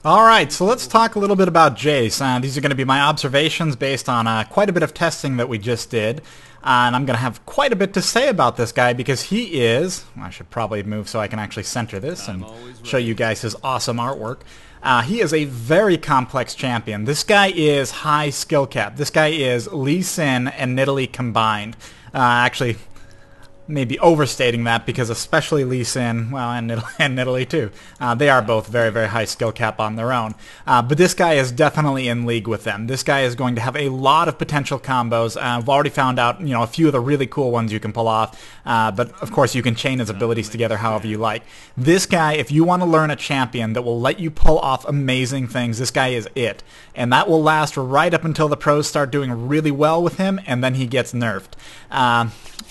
Alright, so let's talk a little bit about Jayce. These are going to be my observations based on quite a bit of testing that we just did. And I'm going to have quite a bit to say about this guy because he is... I should probably move so I can actually center this and show you guys his awesome artwork. He is a very complex champion. This guy is high skill cap. This guy is Lee Sin and Nidalee combined. Actually... maybe overstating that because especially Lee Sin, well, and Nidalee too, they are both very, very high skill cap on their own. But this guy is definitely in league with them. This guy is going to have a lot of potential combos. I've already found out, a few of the really cool ones you can pull off. But of course, you can chain his abilities together however you like. This guy, if you want to learn a champion that will let you pull off amazing things, this guy is it. And that will last right up until the pros start doing really well with him, and then he gets nerfed.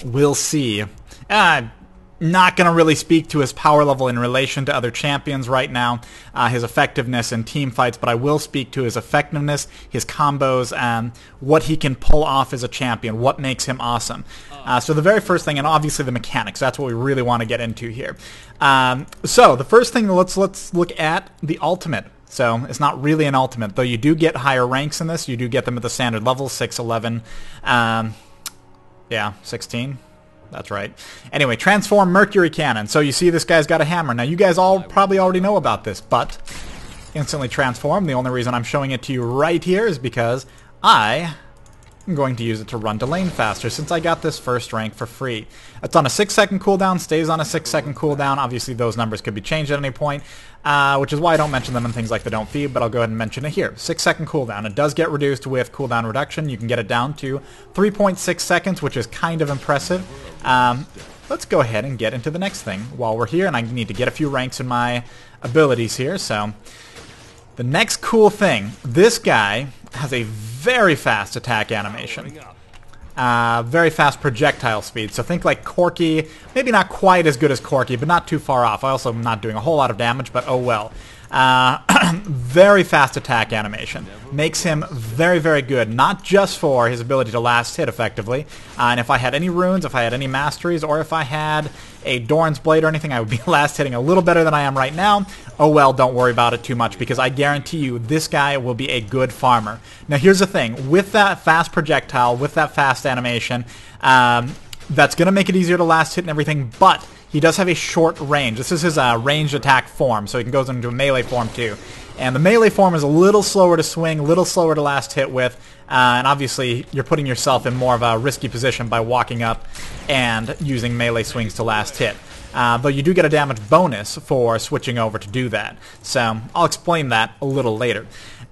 We'll see. Not going to really speak to his power level in relation to other champions right now, his effectiveness in team fights, but I will speak to his effectiveness, his combos, and what he can pull off as a champion, what makes him awesome. So the very first thing, and obviously the mechanics, that's what we really want to get into here. So the first thing, let's look at the ultimate. So it's not really an ultimate, though you do get higher ranks in this. You do get them at the standard level, 6, 11, yeah, 16. That's right. Anyway, transform Mercury Cannon. So you see this guy's got a hammer. Now you guys all probably already know about this, but instantly transform. The only reason I'm showing it to you right here is because I am going to use it to run to lane faster since I got this first rank for free. It's on a 6-second cooldown, stays on a 6-second cooldown. Obviously those numbers could be changed at any point, which is why I don't mention them in things like the don't feed, but I'll go ahead and mention it here. 6-second cooldown. It does get reduced with cooldown reduction. You can get it down to 3.6 seconds, which is kind of impressive. Let's go ahead and get into the next thing while we're here, and I need to get a few ranks in my abilities here. So the next cool thing, this guy has a very fast attack animation. Very fast projectile speed. So think like Corki, maybe not quite as good as Corki, but not too far off. I also am not doing a whole lot of damage, but oh well. Very fast attack animation. Makes him very, very good, not just for his ability to last hit effectively. And if I had any runes, if I had any masteries, or if I had a Doran's Blade or anything, I would be last hitting a little better than I am right now. Oh well, don't worry about it too much, because I guarantee you this guy will be a good farmer. Now here's the thing, with that fast projectile, with that fast animation, that's going to make it easier to last hit and everything, but he does have a short range. This is his ranged attack form, so he can go into a melee form too. And the melee form is a little slower to swing, a little slower to last hit with, and obviously you're putting yourself in more of a risky position by walking up and using melee swings to last hit. Though you do get a damage bonus for switching over to do that. So I'll explain that a little later.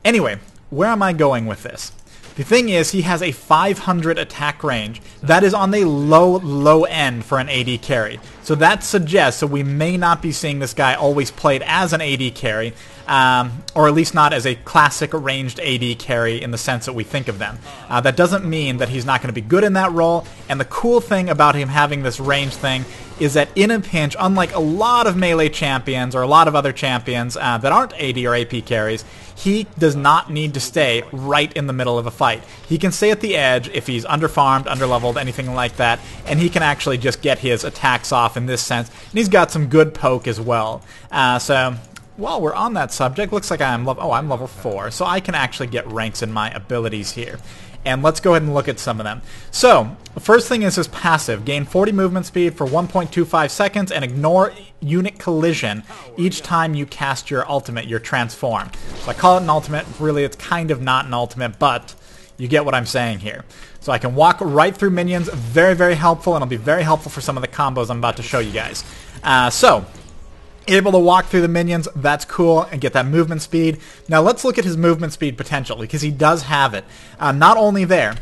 Anyway, where am I going with this? The thing is, he has a 500 attack range. That is on the low end for an AD carry. So that suggests that we may not be seeing this guy always played as an AD carry, or at least not as a classic ranged AD carry in the sense that we think of them. That doesn't mean that he's not going to be good in that role, and the cool thing about him having this range thing is that in a pinch, unlike a lot of melee champions or a lot of other champions that aren't AD or AP carries, he does not need to stay right in the middle of a fight. He can stay at the edge if he's underfarmed, underleveled, anything like that, and he can actually just get his attacks off in this sense. And he's got some good poke as well. So while we're on that subject, looks like I'm level 4, so I can actually get ranks in my abilities here. And let's go ahead and look at some of them. So, the first thing is his passive. Gain 40 movement speed for 1.25 seconds and ignore unit collision each time you cast your ultimate, your transform. So I call it an ultimate. Really, it's kind of not an ultimate, but you get what I'm saying here. So I can walk right through minions. Very, very helpful, and it'll be very helpful for some of the combos I'm about to show you guys. Able to walk through the minions, that's cool, and get that movement speed. Now let's look at his movement speed potential, because he does have it. Not only there,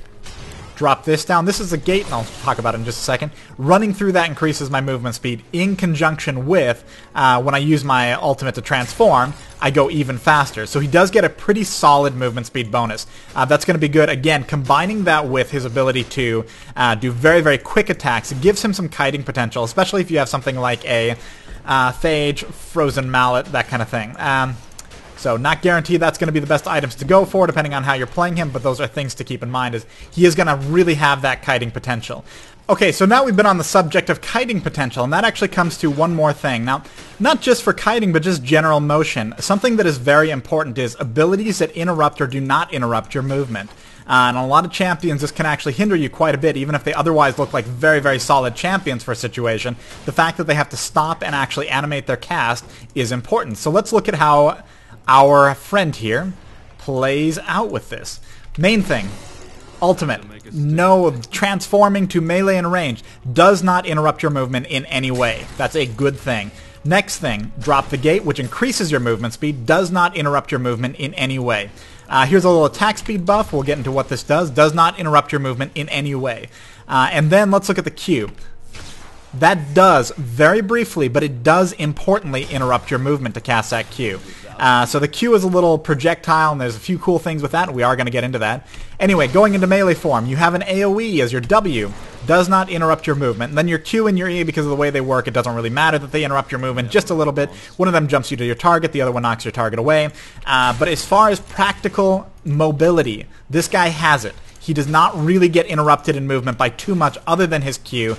drop this down. This is a gate, and I'll talk about it in just a second. Running through that increases my movement speed in conjunction with, when I use my ultimate to transform, I go even faster. So he does get a pretty solid movement speed bonus. That's going to be good. Again, combining that with his ability to do very, very quick attacks, it gives him some kiting potential, especially if you have something like a Phage, Frozen Mallet, that kind of thing. So not guaranteed that's going to be the best items to go for, depending on how you're playing him, but those are things to keep in mind, as he is going to really have that kiting potential. Okay, so now we've been on the subject of kiting potential, and that actually comes to one more thing. Now, not just for kiting, but just general motion. Something that is very important is abilities that interrupt or do not interrupt your movement. And a lot of champions, this can actually hinder you quite a bit, even if they otherwise look like very, very solid champions for a situation. The fact that they have to stop and actually animate their cast is important. So let's look at how our friend here plays out with this. Main thing, ultimate. No, transforming to melee and range does not interrupt your movement in any way. That's a good thing. Next thing, drop the gate, which increases your movement speed, does not interrupt your movement in any way. Here's a little attack speed buff. We'll get into what this does. Does not interrupt your movement in any way. And then let's look at the Q. That does, very briefly, but it does importantly interrupt your movement to cast that Q. So the Q is a little projectile, and there's a few cool things with that, and we are going to get into that. Anyway, going into melee form, you have an AoE as your W. Does not interrupt your movement. And then your Q and your E, because of the way they work, it doesn't really matter that they interrupt your movement just a little bit. One of them jumps you to your target, the other one knocks your target away. But as far as practical mobility, this guy has it. He does not really get interrupted in movement by too much other than his Q.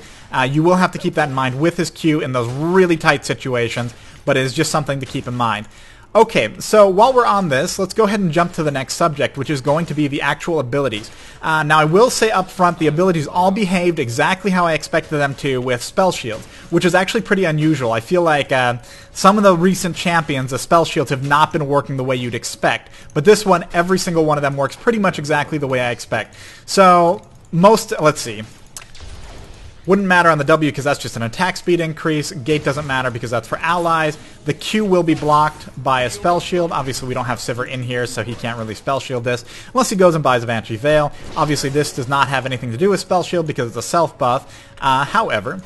You will have to keep that in mind with his Q in those really tight situations, but it is just something to keep in mind. Okay, so while we're on this, let's go ahead and jump to the next subject, which is going to be the actual abilities. Now, I will say up front, the abilities all behaved exactly how I expected them to with spell shields, which is actually pretty unusual. I feel like some of the recent champions, the spell shields, have not been working the way you'd expect. But this one, every single one of them works pretty much exactly the way I expect. So, let's see. Wouldn't matter on the W because that's just an attack speed increase. Gate doesn't matter because that's for allies. The Q will be blocked by a spell shield. Obviously, we don't have Sivir in here, so he can't really spell shield this. Unless he goes and buys a Vantry Veil. Obviously, this does not have anything to do with spell shield because it's a self buff. However,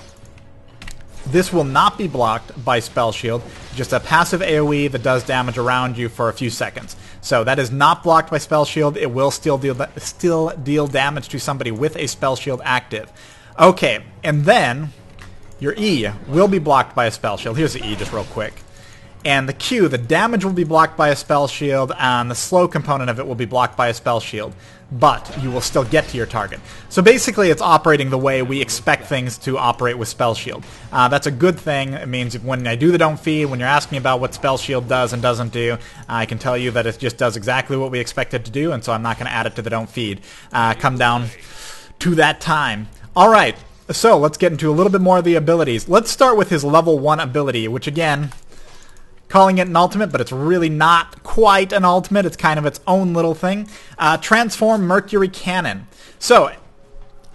this will not be blocked by spell shield. Just a passive AoE that does damage around you for a few seconds. So that is not blocked by spell shield. It will still deal damage to somebody with a spell shield active. Okay, and then your E will be blocked by a spell shield. Here's the E just real quick. And the Q, the damage will be blocked by a spell shield, and the slow component of it will be blocked by a spell shield. But you will still get to your target. So basically it's operating the way we expect things to operate with spell shield. That's a good thing. It means when I do the don't feed, when you're asking about what spell shield does and doesn't do, I can tell you that it just does exactly what we expect it to do, and so I'm not going to add it to the don't feed. Come down to that time. Alright, so let's get into a little bit more of the abilities. Let's start with his level 1 ability, which again, calling it an ultimate, but it's really not quite an ultimate. It's kind of its own little thing. Transform Mercury Cannon. So,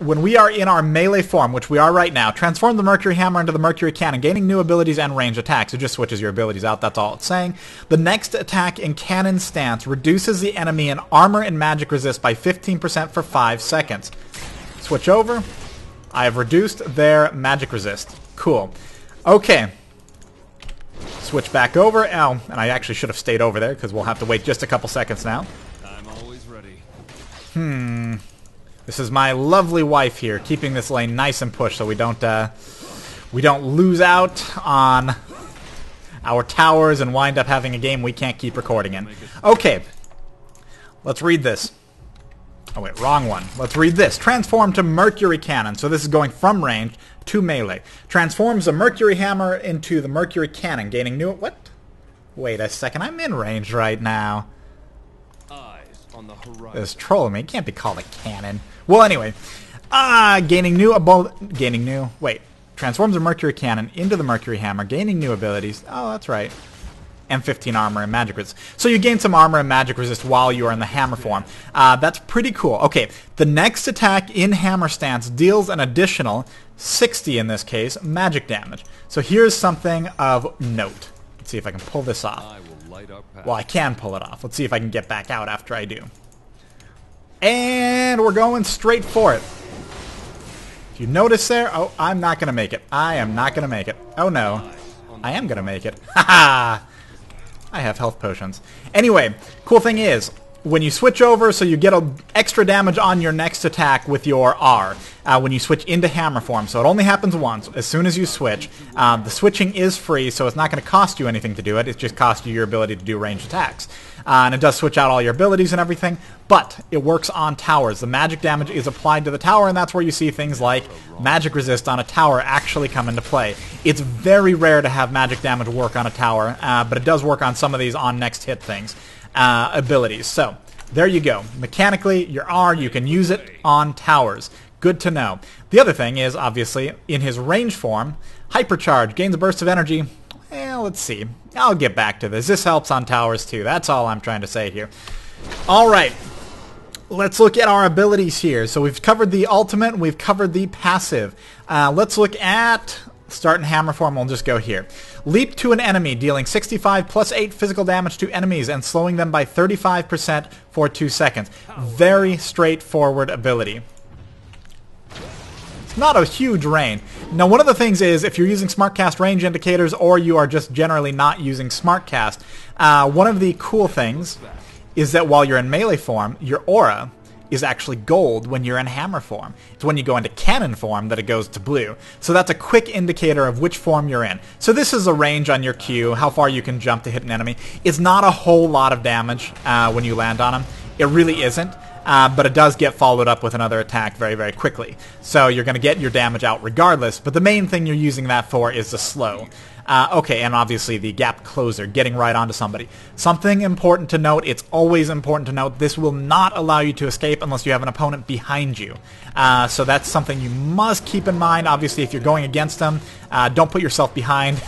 when we are in our melee form, which we are right now, transform the Mercury Hammer into the Mercury Cannon, gaining new abilities and range attacks. It just switches your abilities out, that's all it's saying. The next attack in Cannon stance reduces the enemy in armor and magic resist by 15% for 5 seconds. Switch over. I have reduced their magic resist. Cool. Okay. Switch back over. Oh, and I actually should have stayed over there because we'll have to wait just a couple seconds now. I'm always ready. This is my lovely wife here, keeping this lane nice and pushed so we don't lose out on our towers and wind up having a game we can't keep recording in. Okay. Let's read this. Oh wait, wrong one. Let's read this. Transform to Mercury Cannon. So this is going from range to melee. Transforms the Mercury Hammer into the Mercury Cannon, gaining new... What? Wait a second, I'm in range right now. Eyes on the horizon. This trolling me. It can't be called a cannon. Well, anyway. Gaining new... Wait. Transforms the Mercury Cannon into the Mercury Hammer, gaining new abilities. Oh, that's right. And 15 armor and magic resist. So you gain some armor and magic resist while you are in the hammer form. That's pretty cool. Okay, the next attack in hammer stance deals an additional 60, in this case, magic damage. So here's something of note. Let's see if I can pull this off. Well, I can pull it off. Let's see if I can get back out after I do. And we're going straight for it. If you notice there, oh, I'm not going to make it. I am not going to make it. Oh no, I am going to make it. Haha! I have health potions. Anyway, cool thing is, when you switch over, so you get extra damage on your next attack with your R. when you switch into hammer form. So it only happens once, as soon as you switch. The switching is free, so it's not going to cost you anything to do it. It just costs you your ability to do ranged attacks. And it does switch out all your abilities and everything, but it works on towers. The magic damage is applied to the tower, and that's where you see things like magic resist on a tower actually come into play. It's very rare to have magic damage work on a tower, but it does work on some of these on next hit things, abilities. So there you go. Mechanically, your R, you can use it on towers. Good to know. The other thing is, obviously, in his range form, Hypercharge gains a burst of energy. Well, let's see. I'll get back to this. This helps on towers too. That's all I'm trying to say here. All right. Let's look at our abilities here. So we've covered the ultimate. We've covered the passive. Let's look at... Start in hammer form, we'll just go here. Leap to an enemy, dealing 65 plus 8 physical damage to enemies and slowing them by 35% for 2 seconds. Very straightforward ability. It's not a huge range. Now, one of the things is, if you're using SmartCast range indicators or you are just generally not using SmartCast, one of the cool things is that while you're in melee form, your aura is actually gold when you're in hammer form. It's when you go into cannon form that it goes to blue. So that's a quick indicator of which form you're in. So this is a range on your Q, how far you can jump to hit an enemy. It's not a whole lot of damage when you land on them. It really isn't. But it does get followed up with another attack very, very quickly. So you're going to get your damage out regardless, but the main thing you're using that for is the slow. Okay, and obviously the gap closer, getting right onto somebody. Something important to note, it's always important to note, this will not allow you to escape unless you have an opponent behind you. So that's something you must keep in mind. Obviously, if you're going against them, don't put yourself behind.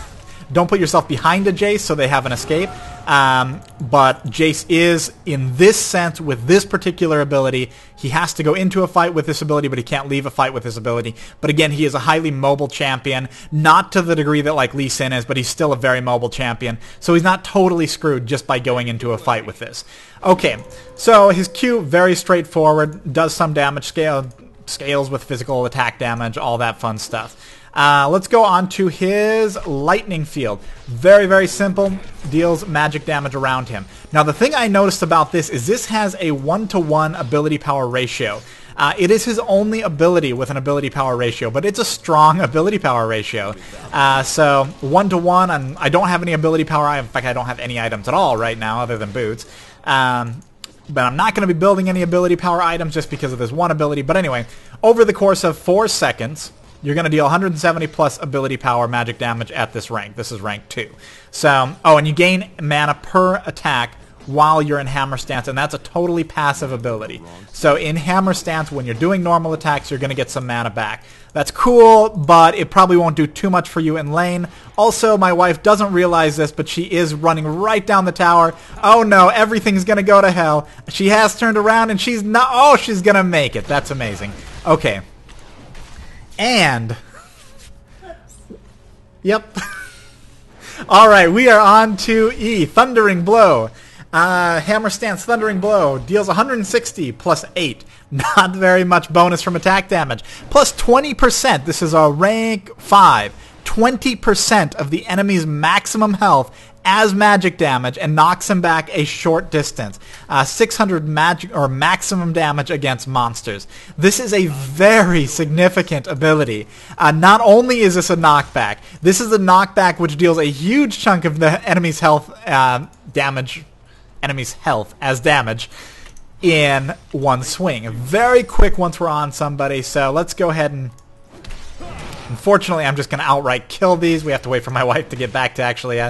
Don't put yourself behind a Jayce so they have an escape. But Jayce is, in this sense, with this particular ability, he has to go into a fight with this ability, but he can't leave a fight with this ability. But again, he is a highly mobile champion, not to the degree that like Lee Sin is, but he's still a very mobile champion. So he's not totally screwed just by going into a fight with this. Okay, so his Q, very straightforward, does some damage, scales with physical attack damage, all that fun stuff. Let's go on to his lightning field. Very, very simple. Deals magic damage around him. Now, the thing I noticed about this has a 1-to-1 ability power ratio. It is his only ability with an ability power ratio, but it's a strong ability power ratio. So 1-to-1, and I don't have any ability power. In fact, I don't have any items at all right now other than boots. But I'm not going to be building any ability power items just because of this one ability. But anyway, over the course of 4 seconds... you're going to deal 170 plus ability power magic damage at this rank. This is rank 2. So, oh, and you gain mana per attack while you're in hammer stance, and that's a totally passive ability. So in hammer stance, when you're doing normal attacks, you're going to get some mana back. That's cool, but it probably won't do too much for you in lane. Also, my wife doesn't realize this, but she is running right down the tower. Oh no, everything's going to go to hell. She has turned around, and she's not... oh, she's going to make it. That's amazing. Okay. And, yep. All right, we are on to E, Thundering Blow. Hammer Stance Thundering Blow deals 160 plus 8. Not very much bonus from attack damage. Plus 20%. This is a rank 5. 20% of the enemy's maximum health as magic damage and knocks him back a short distance. 600 magic or maximum damage against monsters. This is a very significant ability. Not only is this a knockback, this is a knockback which deals a huge chunk of the enemy's health as damage in one swing. Very quick once we're on somebody, so let's go ahead and... Unfortunately, I'm just going to outright kill these. We have to wait for my wife to get back to actually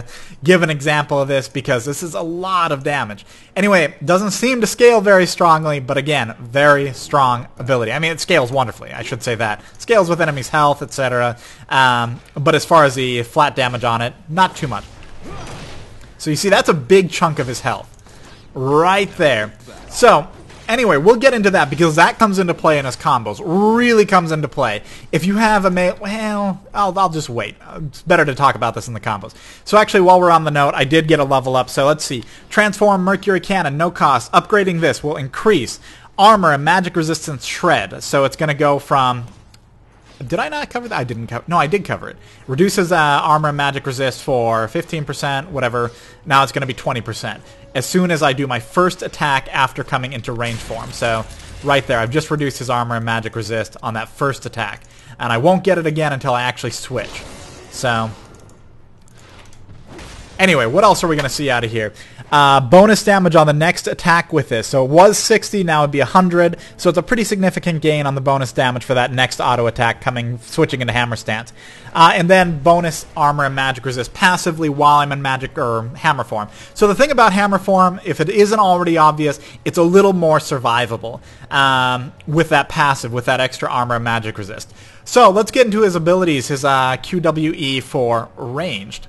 give an example of this because this is a lot of damage. Anyway, doesn't seem to scale very strongly, but again, very strong ability. I mean, it scales wonderfully, I should say that. Scales with enemies' health, etc. But as far as the flat damage on it, not too much. So you see, that's a big chunk of his health. Right there. So... anyway, we'll get into that because that comes into play in his combos. Really comes into play. If you have a melee... well, I'll just wait. It's better to talk about this in the combos. So actually, while we're on the note, I did get a level up. So let's see. Transform Mercury Cannon, no cost. Upgrading this will increase armor and magic resistance shred. So it's going to go from... did I not cover that? I didn't cover... no, I did cover it. Reduces armor and magic resist for 15%, whatever. Now it's going to be 20%. As soon as I do my first attack after coming into range form. So right there. I've just reduced his armor and magic resist on that first attack. And I won't get it again until I actually switch. So, anyway, what else are we going to see out of here? Bonus damage on the next attack with this. So it was 60, now it'd be 100. So it's a pretty significant gain on the bonus damage for that next auto attack switching into hammer stance. And then bonus armor and magic resist passively while I'm in magic or hammer form. So the thing about hammer form, if it isn't already obvious, it's a little more survivable with that passive, with that extra armor and magic resist. So let's get into his abilities, his QWE for ranged.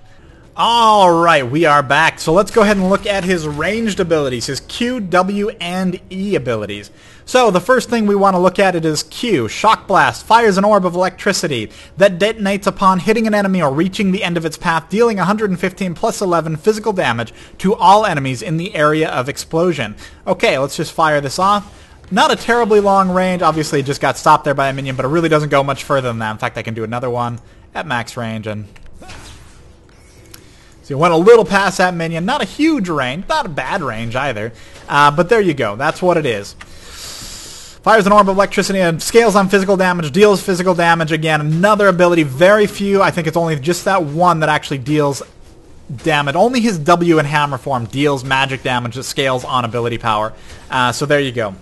Alright, we are back. So let's go ahead and look at his ranged abilities, his Q, W, and E abilities. So the first thing we want to look at it is Q. Shock Blast fires an orb of electricity that detonates upon hitting an enemy or reaching the end of its path, dealing 115 plus 11 physical damage to all enemies in the area of explosion. Okay, let's just fire this off. Not a terribly long range. Obviously, it just got stopped there by a minion, but it really doesn't go much further than that. In fact, I can do another one at max range and... So you went a little past that minion. Not a huge range. Not a bad range either. But there you go. That's what it is. Fires an orb of electricity and scales on physical damage. Deals physical damage. Again, another ability. Very few. I think it's only just that one that actually deals damage. Only his W in hammer form deals magic damage that scales on ability power. So there you go.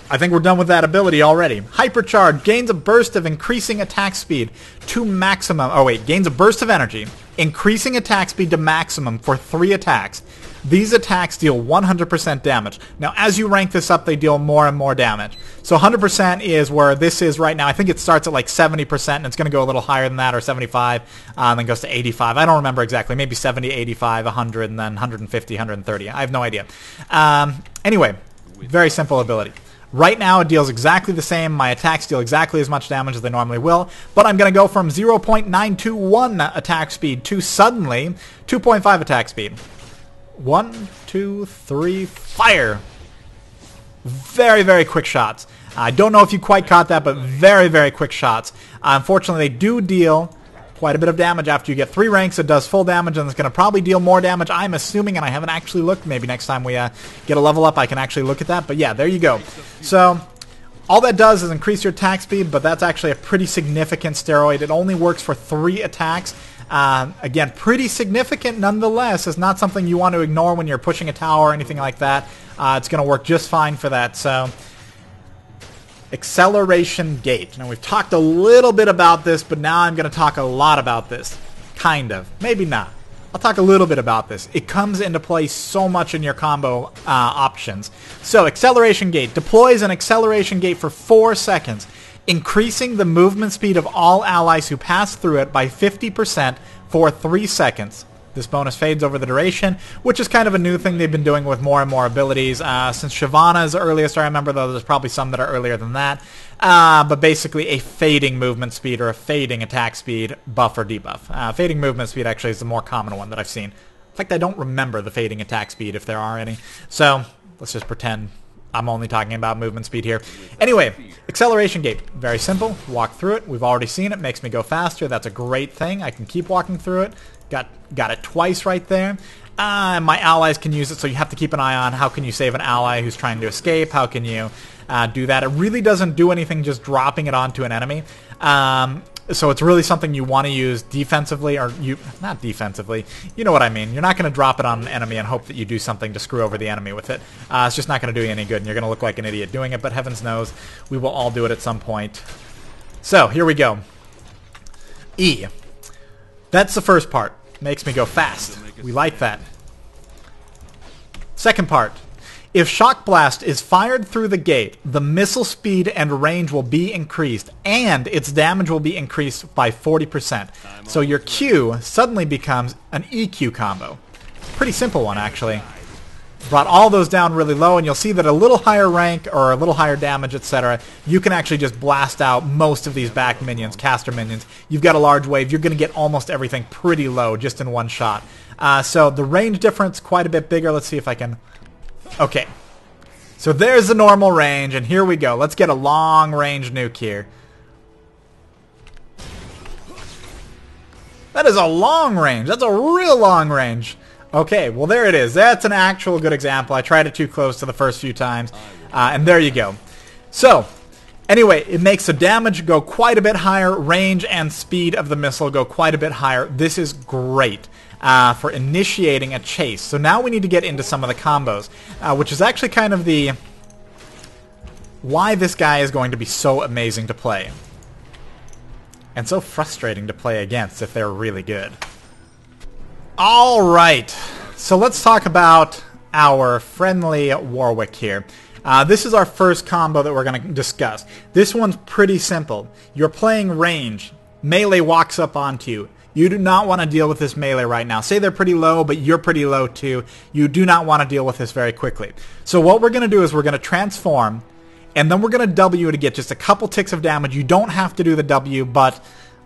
I think we're done with that ability already. Hypercharge gains a burst of increasing attack speed to maximum. Oh wait, gains a burst of energy, increasing attack speed to maximum for 3 attacks. These attacks deal 100% damage. Now, as you rank this up, they deal more and more damage. So 100% is where this is right now. I think it starts at like 70%, and it's going to go a little higher than that, or 75, and then goes to 85. I don't remember exactly. Maybe 70, 85, 100, and then 150, 130. I have no idea. Anyway, very simple ability. Right now, it deals exactly the same. My attacks deal exactly as much damage as they normally will. But I'm going to go from 0.921 attack speed to suddenly 2.5 attack speed. 1, 2, 3, fire! Very, very quick shots. I don't know if you quite caught that, but very, very quick shots. Unfortunately, they do deal quite a bit of damage after you get 3 ranks. It does full damage, and it's going to probably deal more damage, I'm assuming, and I haven't actually looked. Maybe next time we get a level up, I can actually look at that. But yeah, there you go. So all that does is increase your attack speed, but that's actually a pretty significant steroid. It only works for 3 attacks. Again, pretty significant nonetheless. It's not something you want to ignore when you're pushing a tower or anything like that. It's going to work just fine for that. So, acceleration gate. Now, we've talked a little bit about this, but now I'm going to talk a lot about this. Kind of. Maybe not. I'll talk a little bit about this. It comes into play so much in your combo options. So, acceleration gate. Deploys an acceleration gate for 4 seconds, increasing the movement speed of all allies who pass through it by 50% for 3 seconds. This bonus fades over the duration, which is kind of a new thing they've been doing with more and more abilities. Since Shyvana's earliest, I remember, though there's probably some that are earlier than that. But basically a fading movement speed or a fading attack speed buff or debuff. Fading movement speed actually is the more common one that I've seen. In fact, I don't remember the fading attack speed if there are any. So let's just pretend I'm only talking about movement speed here. Anyway, acceleration gate. Very simple. Walk through it. We've already seen it. Makes me go faster. That's a great thing. I can keep walking through it. Got it twice right there. My allies can use it, so you have to keep an eye on how can you save an ally who's trying to escape. How can you do that? It really doesn't do anything just dropping it onto an enemy. So it's really something you want to use defensively, or not defensively. You know what I mean. You're not going to drop it on an enemy and hope that you do something to screw over the enemy with it. It's just not going to do you any good, and you're going to look like an idiot doing it, but heavens knows we will all do it at some point. So, here we go. E. That's the first part. Makes me go fast. We like that. Second part. If Shock Blast is fired through the gate, the missile speed and range will be increased, and its damage will be increased by 40%. So your Q suddenly becomes an EQ combo. Pretty simple one, actually. Brought all those down really low, and you'll see that a little higher rank or a little higher damage, etc., you can actually just blast out most of these back minions, caster minions. You've got a large wave. You're going to get almost everything pretty low just in one shot. So the range difference quite a bit bigger. Let's see if I can... Okay. So there's the normal range, and here we go. Let's get a long-range nuke here. That is a long range. That's a real long range. Okay, well there it is. That's an actual good example. I tried it too close to the first few times. And there you go. So, anyway, it makes the damage go quite a bit higher. Range and speed of the missile go quite a bit higher. This is great for initiating a chase. So now we need to get into some of the combos, which is actually kind of the why this guy is going to be so amazing to play. And so frustrating to play against if they're really good. Alright, so let's talk about our friendly Warwick here. This is our first combo that we're going to discuss. This one's pretty simple. You're playing range. Melee walks up onto you. You do not want to deal with this melee right now. Say they're pretty low, but you're pretty low too. You do not want to deal with this very quickly. So what we're going to do is we're going to transform, and then we're going to W to get just a couple ticks of damage. You don't have to do the W, but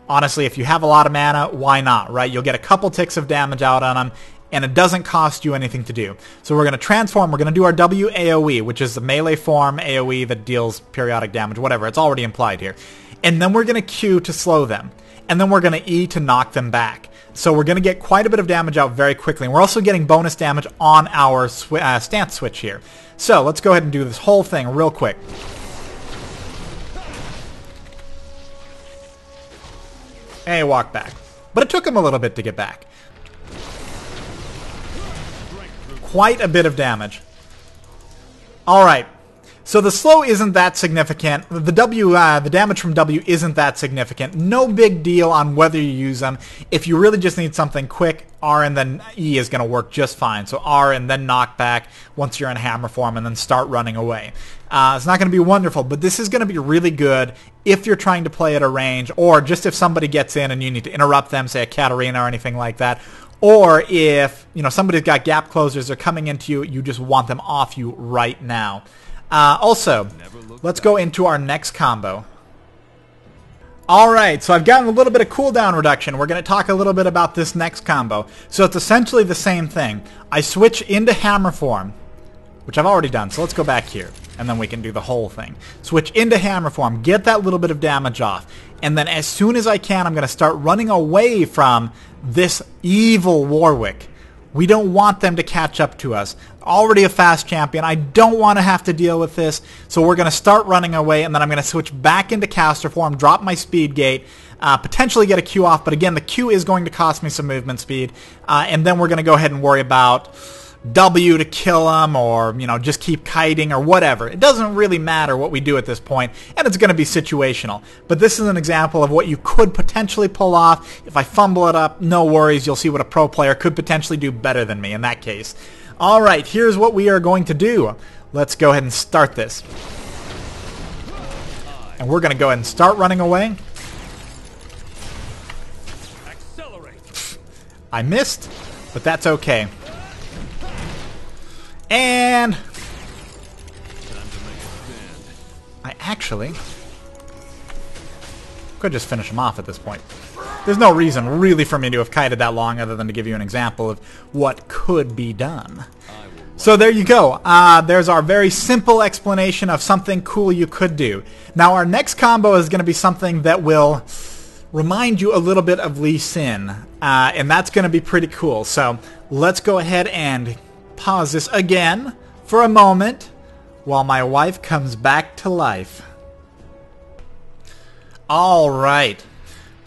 honestly, if you have a lot of mana, why not, right? You'll get a couple ticks of damage out on them, and it doesn't cost you anything to do. So we're going to transform. We're going to do our W AoE, which is the melee form AoE that deals periodic damage, whatever. It's already implied here. And then we're going to Q to slow them. And then we're going to E to knock them back. So we're going to get quite a bit of damage out very quickly. And we're also getting bonus damage on our stance switch here. So let's go ahead and do this whole thing real quick. And he walked back. But it took him a little bit to get back. Quite a bit of damage. Alright. So the slow isn't that significant. The damage from W isn't that significant. No big deal on whether you use them. If you really just need something quick, R and then E is going to work just fine. So R and then knockback once you're in hammer form and then start running away. It's not going to be wonderful, but this is going to be really good if you're trying to play at a range, or just if somebody gets in and you need to interrupt them, say a Katarina or anything like that. Or if somebody's got gap closers, they're coming into you, you just want them off you right now. Also, let's go into our next combo. Alright, so I've gotten a little bit of cooldown reduction. We're going to talk a little bit about this next combo. So it's essentially the same thing. I switch into hammer form, which I've already done. So let's go back here, and then we can do the whole thing. Switch into hammer form, get that little bit of damage off. And then as soon as I can, I'm going to start running away from this evil Warwick. We don't want them to catch up to us. Already a fast champion. I don't want to have to deal with this. So we're going to start running away, and then I'm going to switch back into caster form, drop my speed gate, potentially get a Q off. But again, the Q is going to cost me some movement speed. And then we're going to go ahead and worry about W to kill them, or just keep kiting or whatever. It doesn't really matter what we do at this point, and it's going to be situational. But this is an example of what you could potentially pull off. If I fumble it up, no worries. You'll see what a pro player could potentially do better than me in that case. Alright, here's what we are going to do. Let's go ahead and start this. And we're going to go ahead and start running away. Accelerate. I missed, but that's okay. And I actually could just finish him off at this point. There's no reason really for me to have kited that long other than to give you an example of what could be done. So there you go. There's our very simple explanation of something cool you could do. Now our next combo is going to be something that will remind you a little bit of Lee Sin. And that's going to be pretty cool. So let's go ahead and pause this again for a moment while my wife comes back to life. Alright.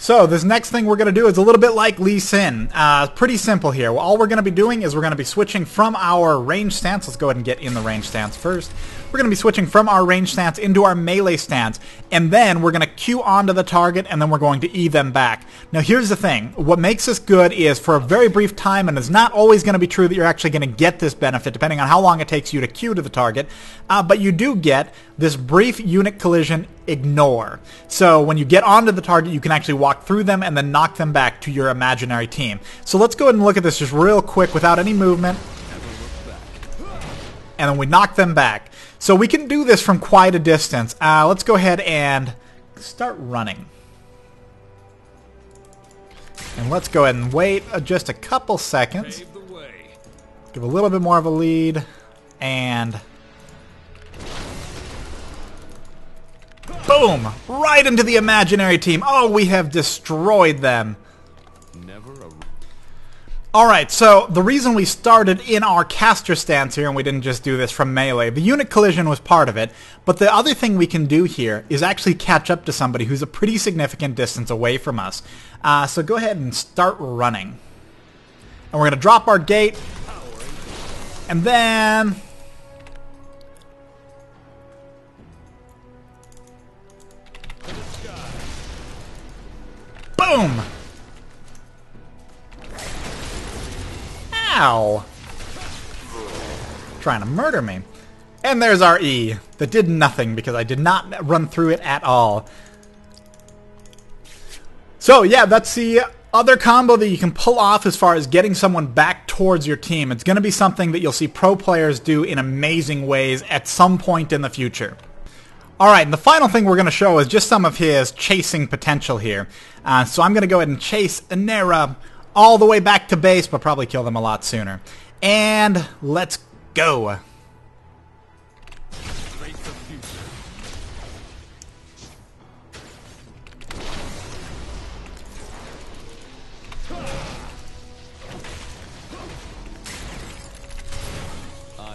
So this next thing we're going to do is a little bit like Lee Sin. Pretty simple here. All we're going to be doing is we're going to be switching from our range stance. Let's go ahead and get in the range stance first. We're going to be switching from our range stance into our melee stance. And then we're going to Q onto the target, and then we're going to E them back. Now here's the thing. What makes this good is for a very brief time, and it's not always going to be true that you're actually going to get this benefit depending on how long it takes you to Q to the target. But you do get this brief unit collision ignore. So when you get onto the target, you can actually walk through them and then knock them back to your imaginary team. So let's go ahead and look at this just real quick without any movement. And then we knock them back. So we can do this from quite a distance. Let's go ahead and start running. And let's go ahead and wait just a couple seconds. Give a little bit more of a lead. And boom! Right into the imaginary team. Oh, we have destroyed them. Alright, so the reason we started in our caster stance here and we didn't just do this from melee, the unit collision was part of it, but the other thing we can do here is actually catch up to somebody who's a pretty significant distance away from us. So go ahead and start running. And we're going to drop our gate, and then... boom! Ow! Trying to murder me. And there's our E. That did nothing because I did not run through it at all. So yeah, that's the other combo that you can pull off as far as getting someone back towards your team. It's going to be something that you'll see pro players do in amazing ways at some point in the future. Alright, and the final thing we're going to show is just some of his chasing potential here. So I'm going to go ahead and chase Inera all the way back to base, but probably kill them a lot sooner. And let's go. I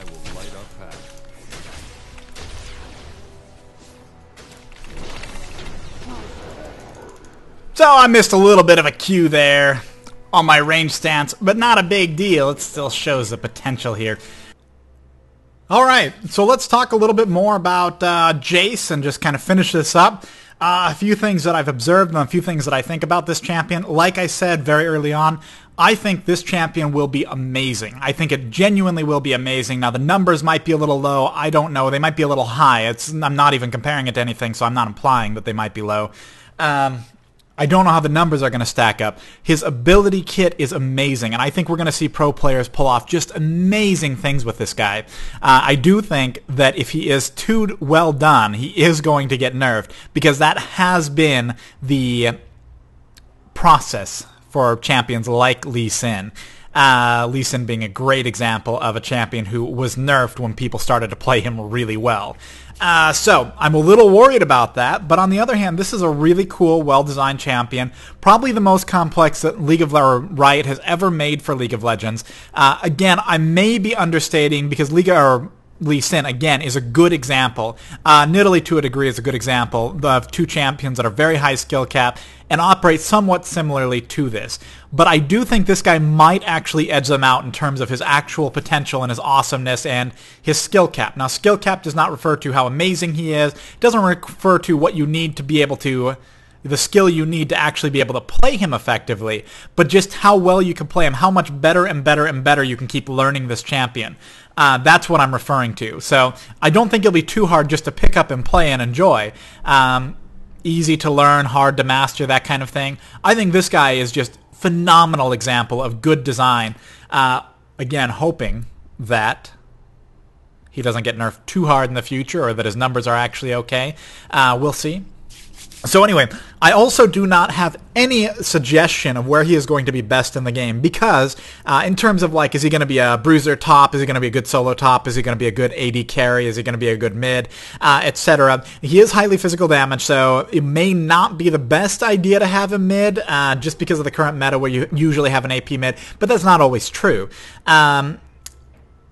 will light our path. So I missed a little bit of a Q there on my range stance, but not a big deal. It still shows the potential here. Alright, so let's talk a little bit more about Jayce and just kind of finish this up. A few things that I've observed and a few things that I think about this champion. Like I said very early on, I think this champion will be amazing. I think it genuinely will be amazing. Now, the numbers might be a little low. I don't know. They might be a little high. I'm not even comparing it to anything, so I'm not implying that they might be low. I don't know how the numbers are going to stack up. His ability kit is amazing, and I think we're going to see pro players pull off just amazing things with this guy. I do think that if he is too well done, he is going to get nerfed, because that has been the process for champions like Lee Sin. Lee Sin being a great example of a champion who was nerfed when people started to play him really well. So, I'm a little worried about that, but on the other hand, this is a really cool, well-designed champion, probably the most complex that Riot has ever made for League of Legends. Again, I may be understating, because Lee Sin, again, is a good example. Nidalee, to a degree, is a good example of two champions that are very high skill cap and operate somewhat similarly to this. But I do think this guy might actually edge them out in terms of his actual potential and his awesomeness and his skill cap. Now, skill cap does not refer to how amazing he is. It doesn't refer to what you need to be able to... the skill you need to actually be able to play him effectively, but just how well you can play him, how much better and better and better you can keep learning this champion. That's what I'm referring to. So I don't think it'll be too hard just to pick up and play and enjoy. Easy to learn, hard to master, that kind of thing. I think this guy is just a phenomenal example of good design. Again, hoping that he doesn't get nerfed too hard in the future, or that his numbers are actually okay. We'll see. So anyway, I also do not have any suggestion of where he is going to be best in the game, because in terms of, like, is he going to be a bruiser top, is he going to be a good solo top, is he going to be a good AD carry, is he going to be a good mid, etc. He is highly physical damage, so it may not be the best idea to have him mid, just because of the current meta where you usually have an AP mid, but that's not always true. And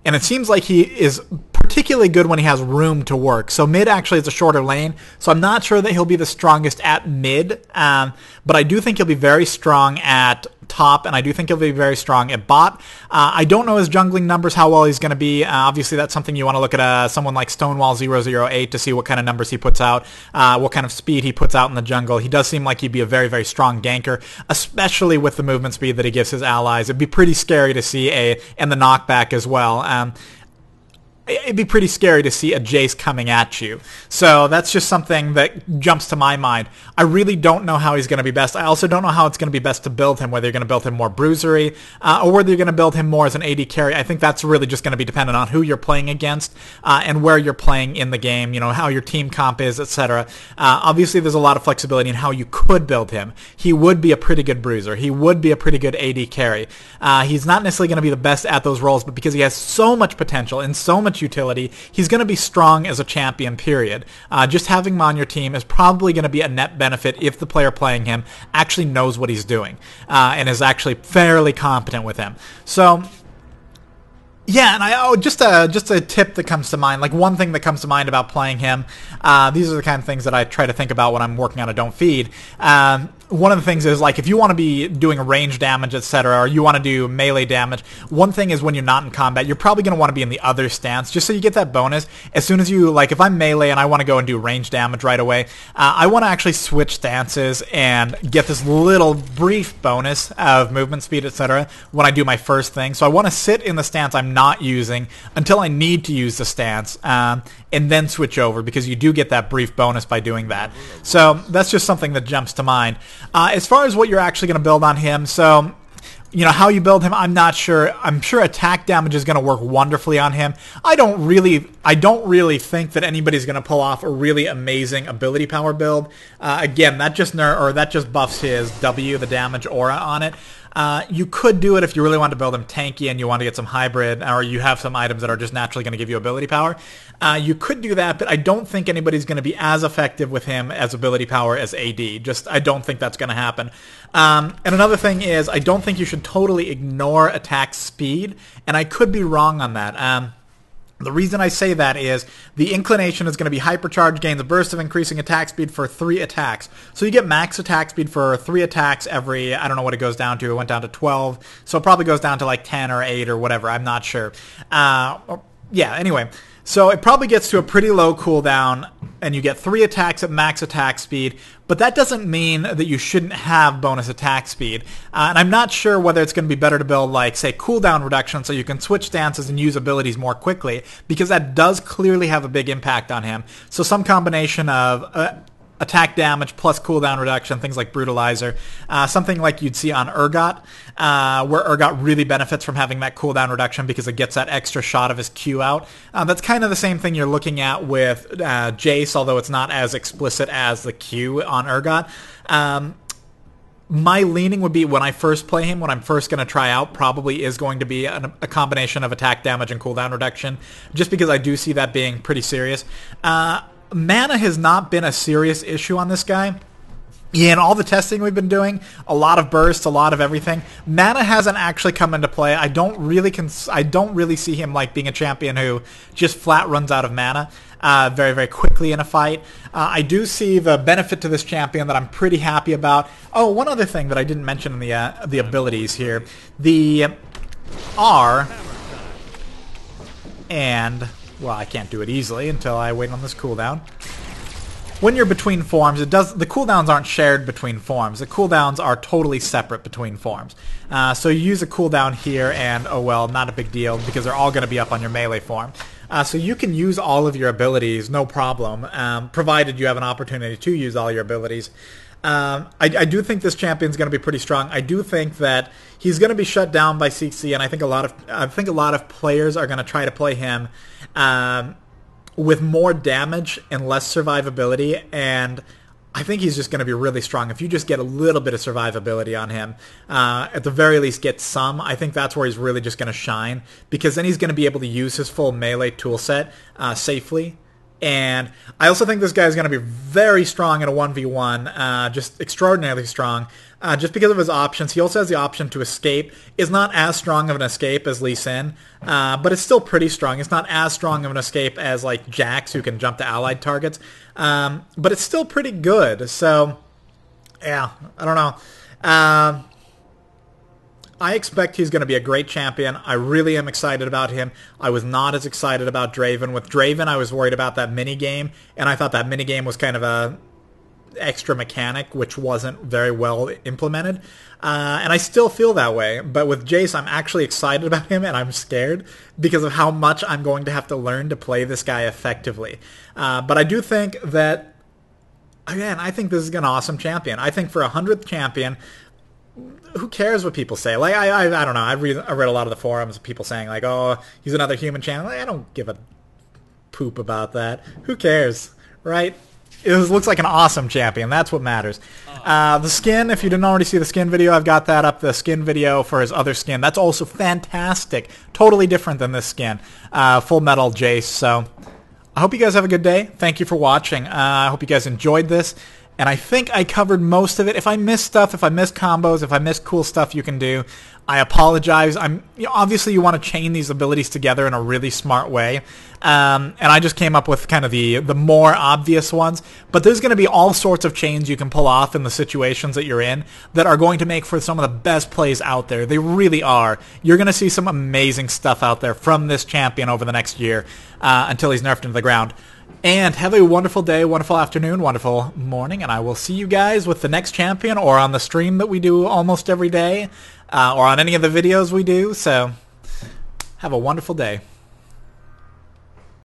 it seems like he is particularly good when he has room to work. So mid actually is a shorter lane, so I'm not sure that he'll be the strongest at mid, but I do think he'll be very strong at top, and I do think he'll be very strong at bot. I don't know his jungling numbers, how well he's going to be. Obviously, that's something you want to look at someone like Stonewall008 to see what kind of numbers he puts out, what kind of speed he puts out in the jungle. He does seem like he'd be a very, very strong ganker, especially with the movement speed that he gives his allies. It'd be pretty scary to see and the knockback as well. It'd be pretty scary to see a Jayce coming at you. So that's just something that jumps to my mind. I really don't know how he's going to be best. I also don't know how it's going to be best to build him, whether you're going to build him more bruisery, or whether you're going to build him more as an AD carry. I think that's really just going to be dependent on who you're playing against, and where you're playing in the game, you know, how your team comp is, etc. Obviously, there's a lot of flexibility in how you could build him. He would be a pretty good bruiser. He would be a pretty good AD carry. He's not necessarily going to be the best at those roles, but because he has so much potential and so much much utility. He's going to be strong as a champion, period. Just having him on your team is probably going to be a net benefit if the player playing him actually knows what he's doing and is actually fairly competent with him. So yeah, and just a tip that comes to mind, like one thing that comes to mind about playing him. These are the kind of things that I try to think about when I'm working on a don't feed. One of the things is, like, if you want to be doing range damage, etc., or you want to do melee damage, one thing is when you're not in combat, you're probably going to want to be in the other stance, just so you get that bonus. As soon as you, like, if I'm melee and I want to go and do range damage right away, I want to actually switch stances and get this little brief bonus of movement speed, etc., when I do my first thing. So I want to sit in the stance I'm not using until I need to use the stance, and then switch over, because you do get that brief bonus by doing that. So that's just something that jumps to mind. As far as what you're actually going to build on him, so, you know, how you build him, I'm not sure. I'm sure attack damage is going to work wonderfully on him. I don't really think that anybody's going to pull off a really amazing ability power build. Again, that just buffs his W, the damage aura on it. You could do it if you really want to build him tanky and you want to get some hybrid, or you have some items that are just naturally going to give you ability power. You could do that, but I don't think anybody's going to be as effective with him as ability power as AD. I don't think that's going to happen. And another thing is, I don't think you should totally ignore attack speed, and I could be wrong on that. The reason I say that is the inclination is going to be hypercharge, gains a burst of increasing attack speed for 3 attacks. So you get max attack speed for 3 attacks every, I don't know what it goes down to. It went down to 12. So it probably goes down to like 10 or 8 or whatever. I'm not sure. Yeah, anyway. So it probably gets to a pretty low cooldown, and you get 3 attacks at max attack speed, but that doesn't mean that you shouldn't have bonus attack speed. And I'm not sure whether it's going to be better to build, like, say, cooldown reduction so you can switch stances and use abilities more quickly, because that does clearly have a big impact on him. So some combination of attack damage plus cooldown reduction, things like Brutalizer, something like you'd see on Urgot, where Urgot really benefits from having that cooldown reduction because it gets that extra shot of his Q out. That's kind of the same thing you're looking at with Jayce, although it's not as explicit as the Q on Urgot. My leaning would be, when I first play him, when I'm first going to try out, probably is going to be a combination of attack damage and cooldown reduction, just because I do see that being pretty serious. Mana has not been a serious issue on this guy. Yeah, in all the testing we've been doing, a lot of bursts, a lot of everything, mana hasn't actually come into play. I don't really see him like being a champion who just flat runs out of mana very, very quickly in a fight. I do see the benefit to this champion that I'm pretty happy about. Oh, one other thing that I didn't mention in the abilities here. The R and... well, I can't do it easily until I wait on this cooldown. When you're between forms, the cooldowns aren't shared between forms. The cooldowns are totally separate between forms. So you use a cooldown here, and oh well, not a big deal, because they're all going to be up on your melee form. So you can use all of your abilities, no problem, provided you have an opportunity to use all your abilities. I do think this champion's going to be pretty strong. I do think that he's going to be shut down by CC, and I think a lot of players are going to try to play him with more damage and less survivability, and I think he's just going to be really strong. If you just get a little bit of survivability on him, at the very least get some, I think that's where he's really just going to shine, because then he's going to be able to use his full melee toolset safely. And I also think this guy is going to be very strong in a 1v1, just extraordinarily strong, just because of his options. He also has the option to escape. It's not as strong of an escape as Lee Sin, but it's still pretty strong. It's not as strong of an escape as, like, Jax, who can jump to allied targets, but it's still pretty good. So, yeah, I don't know. I expect he's going to be a great champion. I really am excited about him. I was not as excited about Draven. With Draven, I was worried about that minigame, and I thought that minigame was kind of a extra mechanic, which wasn't very well implemented. And I still feel that way. But with Jayce, I'm actually excited about him, and I'm scared because of how much I'm going to have to learn to play this guy effectively. But I do think that, again, I think this is an awesome champion. I think for a 100th champion, who cares what people say? Like, I don't know. I read a lot of the forums of people saying, like, oh, he's another human champion. Like, I don't give a poop about that. Who cares, right? It looks like an awesome champion. That's what matters. The skin, if you didn't already see the skin video, I've got that up. The skin video for his other skin. That's also fantastic. Totally different than this skin. Full Metal Jayce. So I hope you guys have a good day. Thank you for watching. I hope you guys enjoyed this. And I think I covered most of it. If I missed stuff, if I missed combos, if I missed cool stuff you can do, I apologize. Obviously, you want to chain these abilities together in a really smart way. And I just came up with kind of the more obvious ones. But there's going to be all sorts of chains you can pull off in the situations that you're in that are going to make for some of the best plays out there. They really are. You're going to see some amazing stuff out there from this champion over the next year until he's nerfed into the ground. And have a wonderful day, wonderful afternoon, wonderful morning, and I will see you guys with the next champion or on the stream that we do almost every day or on any of the videos we do. So have a wonderful day.